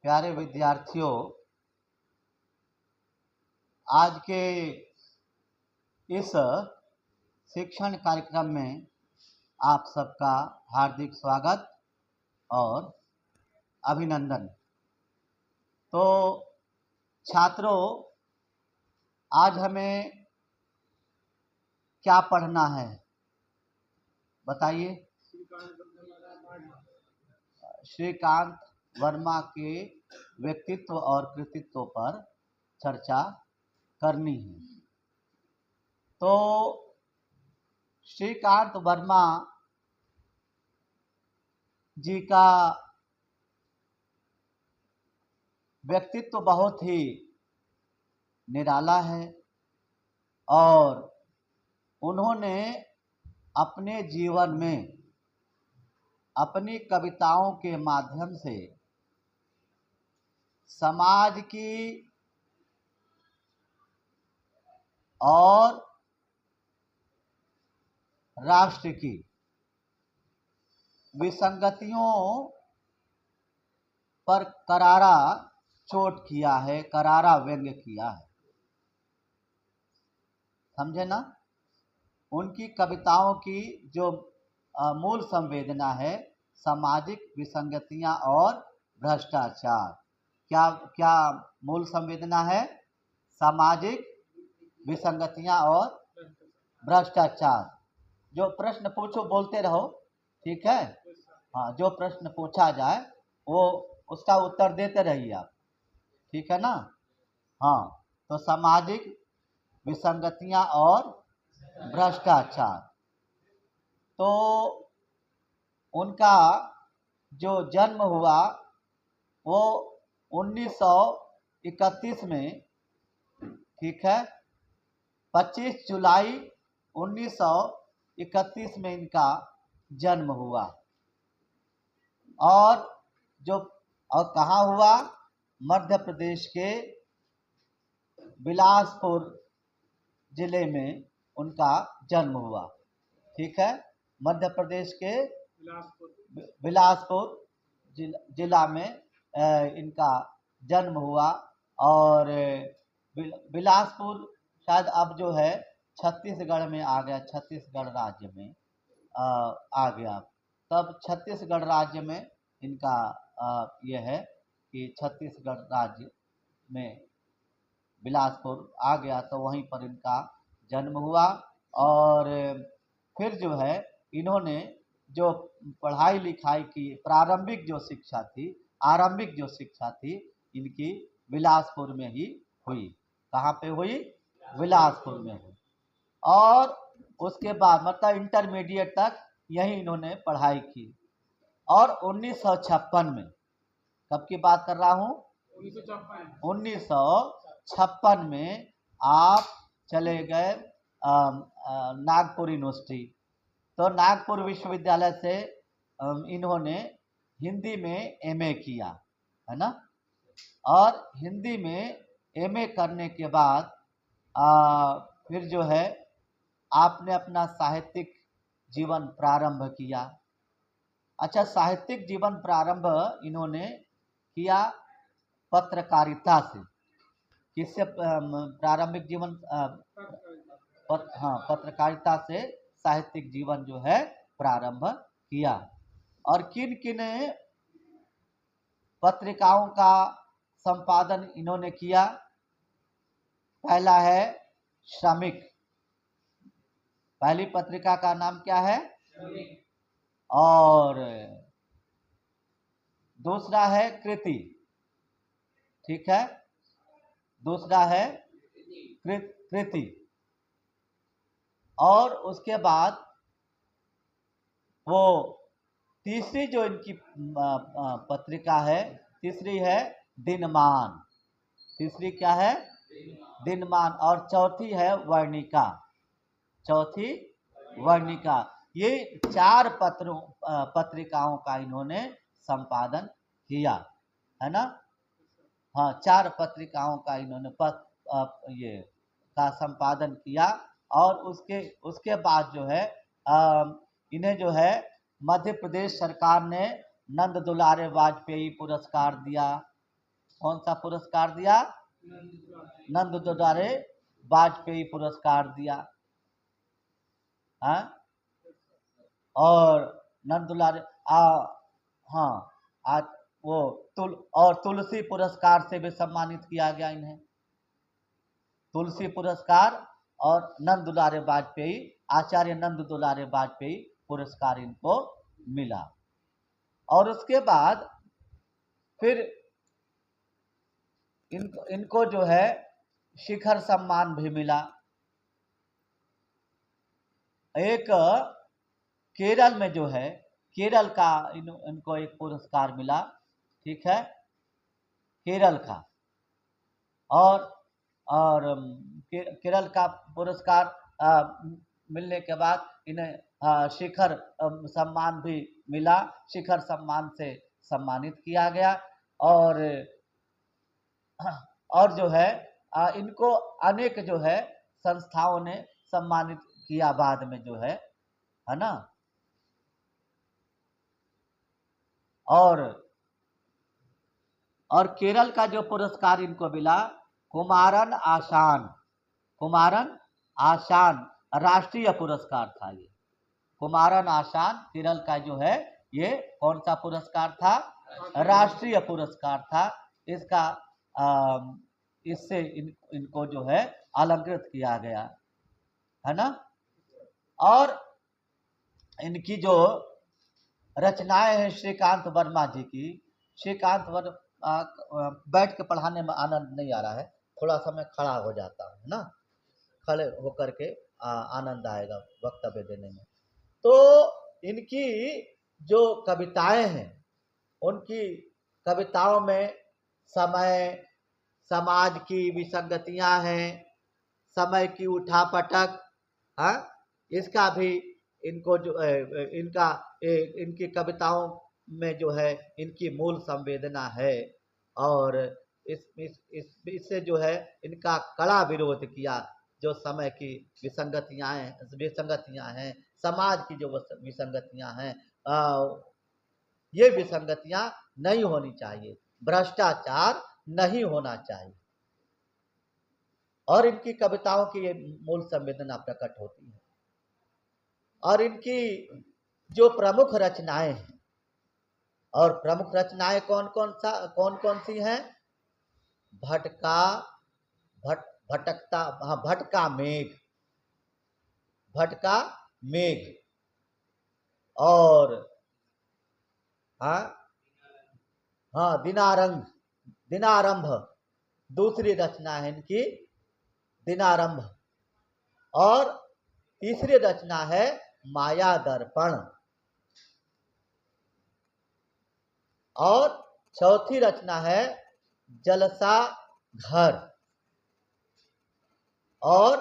प्यारे विद्यार्थियों, आज के इस शिक्षण कार्यक्रम में आप सबका हार्दिक स्वागत और अभिनंदन। तो छात्रों, आज हमें क्या पढ़ना है बताइए। श्रीकांत वर्मा के व्यक्तित्व और कृतित्व पर चर्चा करनी है। तो श्रीकांत वर्मा जी का व्यक्तित्व बहुत ही निराला है और उन्होंने अपने जीवन में अपनी कविताओं के माध्यम से समाज की और राष्ट्र की विसंगतियों पर करारा चोट किया है, करारा व्यंग्य किया है। समझे ना? उनकी कविताओं की जो मूल संवेदना है सामाजिक विसंगतियां और भ्रष्टाचार। क्या क्या मूल संवेदना है? सामाजिक विसंगतियां और भ्रष्टाचार। जो प्रश्न पूछो बोलते रहो, ठीक है? हाँ, जो प्रश्न पूछा जाए वो उसका उत्तर देते रहिए आप, ठीक है ना? हाँ, तो सामाजिक विसंगतियां और भ्रष्टाचार। तो उनका जो जन्म हुआ वो 1931 में, ठीक है? 25 जुलाई 1931 में इनका जन्म हुआ। और कहाँ हुआ? मध्य प्रदेश के बिलासपुर जिले में उनका जन्म हुआ, ठीक है? मध्य प्रदेश के बिलासपुर जिला में इनका जन्म हुआ। और बिलासपुर शायद अब जो है छत्तीसगढ़ में आ गया, छत्तीसगढ़ राज्य में आ गया। तब छत्तीसगढ़ राज्य में इनका ये है कि छत्तीसगढ़ राज्य में बिलासपुर आ गया, तो वहीं पर इनका जन्म हुआ। और फिर जो है इन्होंने जो पढ़ाई लिखाई की, प्रारंभिक जो शिक्षा थी, आरंभिक जो शिक्षा थी, इनकी बिलासपुर में ही हुई। कहाँ पे हुई? बिलासपुर में हुई। और उसके बाद मतलब इंटरमीडिएट तक यहीं इन्होंने पढ़ाई की। और 1956 में, कब की बात कर रहा हूँ? 1956 में आप चले गए नागपुर यूनिवर्सिटी। तो नागपुर विश्वविद्यालय से इन्होंने हिंदी में एमए किया, है ना? और हिंदी में एमए करने के बाद फिर जो है आपने अपना साहित्यिक जीवन प्रारंभ किया। अच्छा, साहित्यिक जीवन प्रारंभ इन्होंने किया पत्रकारिता से। किससे प्रारंभिक जीवन? पत्रकारिता से साहित्यिक जीवन जो है प्रारंभ किया। और किन किन पत्रिकाओं का संपादन इन्होंने किया? पहला है श्रमिक। पहली पत्रिका का नाम क्या है? और दूसरा है कृति, ठीक है? दूसरा है कृति। और उसके बाद वो तीसरी जो इनकी पत्रिका है, तीसरी है दिनमान। तीसरी क्या है? दिनमान। और चौथी है वर्णिका। चौथी वर्णिका। ये 4 पत्रिकाओं का इन्होंने संपादन किया, है ना? हाँ, 4 पत्रिकाओं का इन्होंने ये का संपादन किया। और उसके बाद जो है इन्हें जो है मध्य प्रदेश सरकार ने नंद दुलारे वाजपेयी पुरस्कार दिया, कौन सा पुरस्कार दिया? नंद दुलारे वाजपेयी पुरस्कार दिया। हाँ, और नंद दुलारे हाँ, आज वो तुलसी पुरस्कार से भी सम्मानित किया गया इन्हें। तुलसी पुरस्कार और नंद दुलारे वाजपेयी, आचार्य नंद दुलारे वाजपेयी पुरस्कार इनको मिला। और उसके बाद फिर इनको जो है शिखर सम्मान भी मिला। एक केरल में जो है, केरल का इनको एक पुरस्कार मिला, ठीक है, केरल का। और केरल का पुरस्कार मिलने के बाद इन्हें शिखर सम्मान भी मिला, शिखर सम्मान से सम्मानित किया गया। और जो है इनको अनेक जो है संस्थाओं ने सम्मानित किया बाद में जो है ना। और केरल का जो पुरस्कार इनको मिला, कुमारन आशान राष्ट्रीय पुरस्कार था ये। कुमारन आशान केरल का जो है ये कौन सा पुरस्कार था? राष्ट्रीय पुरस्कार था। इसका इससे इनको जो है अलंकृत किया गया है ना। और इनकी जो रचनाएं हैं श्रीकांत वर्मा जी की, श्रीकांत वर्मा बैठ के पढ़ाने में आनंद नहीं आ रहा है, थोड़ा सा मैं खड़ा हो जाता हूँ ना, खड़े होकर के आनंद आएगा वक्तव्य देने में। तो इनकी जो कविताएं हैं, उनकी कविताओं में समय, समाज की विसंगतियां हैं, समय की उठापटक, हाँ, इसका भी इनको जो इनकी कविताओं में जो है इनकी मूल संवेदना है। और इससे जो है इनका कड़ा विरोध किया, जो समय की विसंगतियां हैं, समाज की जो विसंगतियां हैं, ये विसंगतियां नहीं होनी चाहिए, भ्रष्टाचार नहीं होना चाहिए। और इनकी कविताओं की ये मूल संवेदना प्रकट होती है। और इनकी जो प्रमुख रचनाएं हैं, और प्रमुख रचनाएं कौन कौन सी हैं? भटका मेघ और दिनारंभ दूसरी रचना है इनकी, दिनारंभ। और तीसरी रचना है माया दर्पण। और चौथी रचना है जलसा घर। और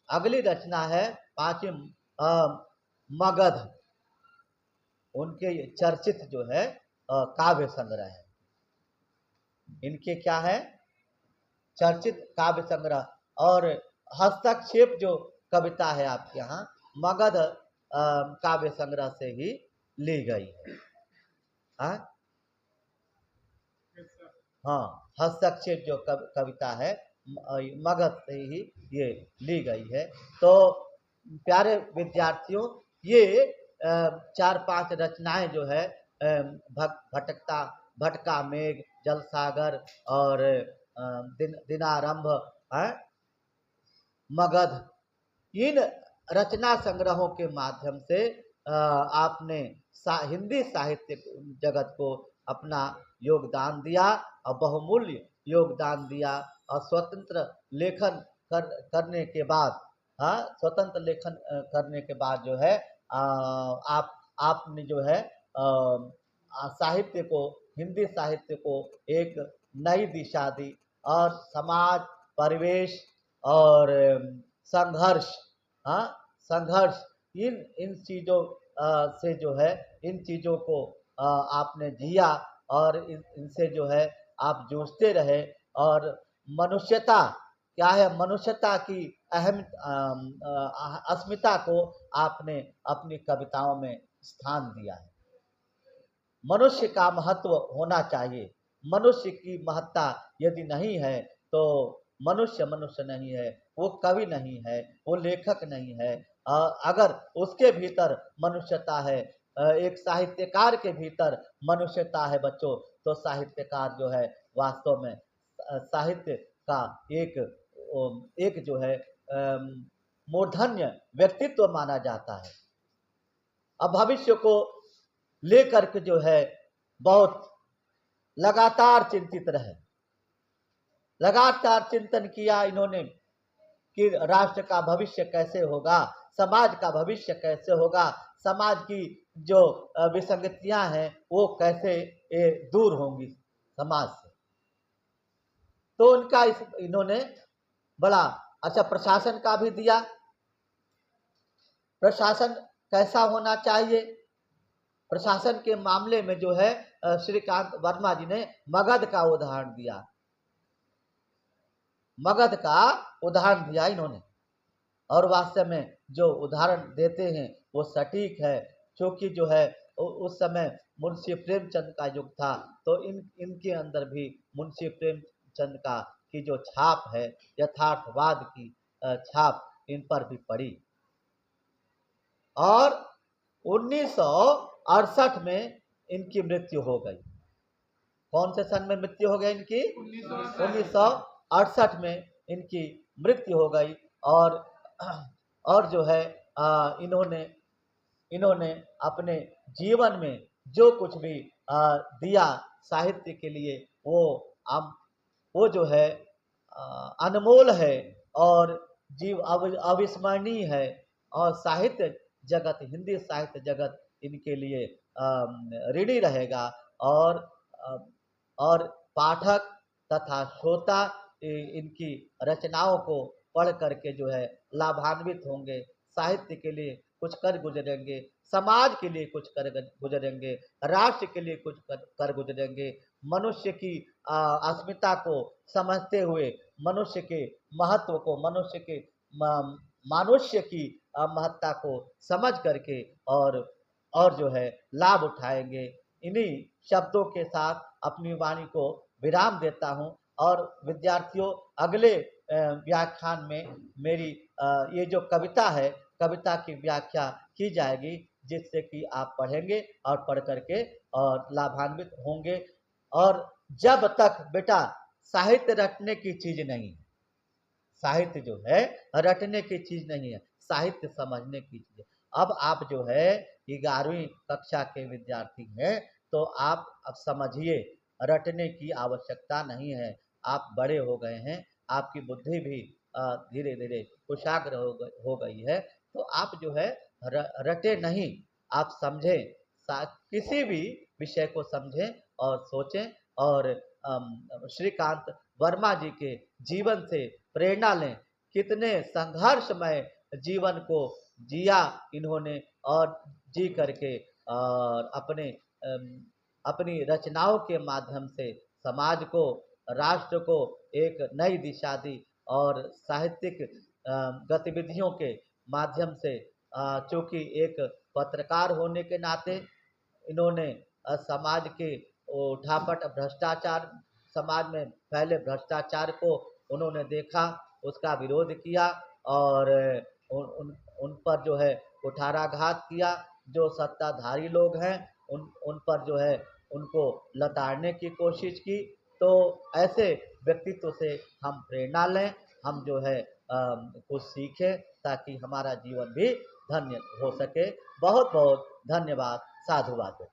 अगली रचना है पांचवी मगध। उनके चर्चित जो है काव्य संग्रह है, इनके क्या है? चर्चित काव्य संग्रह। और हस्तक्षेप जो कविता है आपके यहाँ मगध काव्य संग्रह से ही ली गई है। हाँ, हस्तक्षेप जो कविता है मगध से ही ये ली गई है। तो प्यारे विद्यार्थियों, ये 4-5 रचनाएं जो है भटका मेघ, जलसागर और दिनारंभ, मगध, इन रचना संग्रहों के माध्यम से आपने हिंदी साहित्य जगत को अपना योगदान दिया और बहुमूल्य योगदान दिया। और स्वतंत्र लेखन करने के बाद जो है आपने जो है साहित्य को, हिंदी साहित्य को एक नई दिशा दी। और समाज, परिवेश और संघर्ष इन चीज़ों से जो है, इन चीज़ों को आपने जिया और इनसे जो है आप जूझते रहे। और मनुष्यता क्या है, मनुष्यता की अहम अस्मिता को आपने अपनी कविताओं में स्थान दिया है। मनुष्य का महत्व होना चाहिए, मनुष्य की महत्ता यदि नहीं है तो मनुष्य मनुष्य नहीं है, वो कवि नहीं है, वो लेखक नहीं है। अगर उसके भीतर मनुष्यता है, एक साहित्यकार के भीतर मनुष्यता है बच्चों, तो साहित्यकार जो है वास्तव में साहित्य का एक एक जो है मूर्धन्य व्यक्तित्व माना जाता है। अब भविष्य को लेकर के जो है बहुत लगातार चिंतित रहे, लगातार चिंतन किया इन्होंने कि राष्ट्र का भविष्य कैसे होगा, समाज का भविष्य कैसे होगा, समाज की जो विसंगतियां हैं वो कैसे दूर होंगी समाज से। तो उनका इन्होंने बड़ा अच्छा प्रशासन का भी दिया। प्रशासन कैसा होना चाहिए, प्रशासन के मामले में जो है श्रीकांत वर्मा जी ने मगध का उदाहरण दिया, मगध का उदाहरण दिया इन्होंने। और वास्तव में जो उदाहरण देते हैं वो सटीक है, क्योंकि जो है उस समय मुंशी प्रेमचंद का युग था, तो इनके अंदर भी मुंशी प्रेमचंद का की जो छाप है, यथार्थवाद की छाप इन पर भी पड़ी। और 1968 में इनकी मृत्यु हो गई। कौन से सन में मृत्यु हो गई इनकी? 1968 में इनकी मृत्यु हो गई। और जो है इन्होंने अपने जीवन में जो कुछ भी दिया साहित्य के लिए, वो जो है अनमोल है और अविस्मरणीय है। और साहित्य जगत, हिंदी साहित्य जगत इनके लिए ऋणी रहेगा। और पाठक तथा श्रोता इनकी रचनाओं को पढ़ करके जो है लाभान्वित होंगे, साहित्य के लिए कुछ कर गुजरेंगे, समाज के लिए कुछ कर गुजरेंगे, राष्ट्र के लिए कुछ कर गुजरेंगे। मनुष्य की अस्मिता को समझते हुए, मनुष्य के महत्व को, मनुष्य की महत्ता को समझ करके और जो है लाभ उठाएंगे। इन्हीं शब्दों के साथ अपनी वाणी को विराम देता हूं। और विद्यार्थियों, अगले व्याख्यान में मेरी ये जो कविता है, कविता की व्याख्या की जाएगी, जिससे कि आप पढ़ेंगे और पढ़ करके और लाभान्वित होंगे। और जब तक बेटा साहित्य रटने की चीज नहीं है, साहित्य जो है रटने की चीज नहीं है, साहित्य समझने की चीज है। अब आप जो है 11वीं कक्षा के विद्यार्थी हैं, तो आप अब समझिए, रटने की आवश्यकता नहीं है। आप बड़े हो गए हैं, आपकी बुद्धि भी धीरे धीरे कुशाग्र हो गई है, तो आप जो है रटे नहीं, आप समझें, किसी भी विषय को समझें और सोचें। और श्रीकांत वर्मा जी के जीवन से प्रेरणा लें। कितने संघर्षमय जीवन को जिया इन्होंने, और जी करके और अपनी रचनाओं के माध्यम से समाज को, राष्ट्र को एक नई दिशा दी। और साहित्यिक गतिविधियों के माध्यम से, चूँकि एक पत्रकार होने के नाते इन्होंने समाज के उठापट, भ्रष्टाचार, समाज में फैले भ्रष्टाचार को उन्होंने देखा, उसका विरोध किया और उन पर जो है कुठाराघात किया। जो सत्ताधारी लोग हैं उन पर जो है उनको लताड़ने की कोशिश की। तो ऐसे व्यक्तित्व से हम प्रेरणा लें, हम जो है कुछ सीखें, ताकि हमारा जीवन भी धन्य हो सके। बहुत बहुत धन्यवाद। साधुवाद।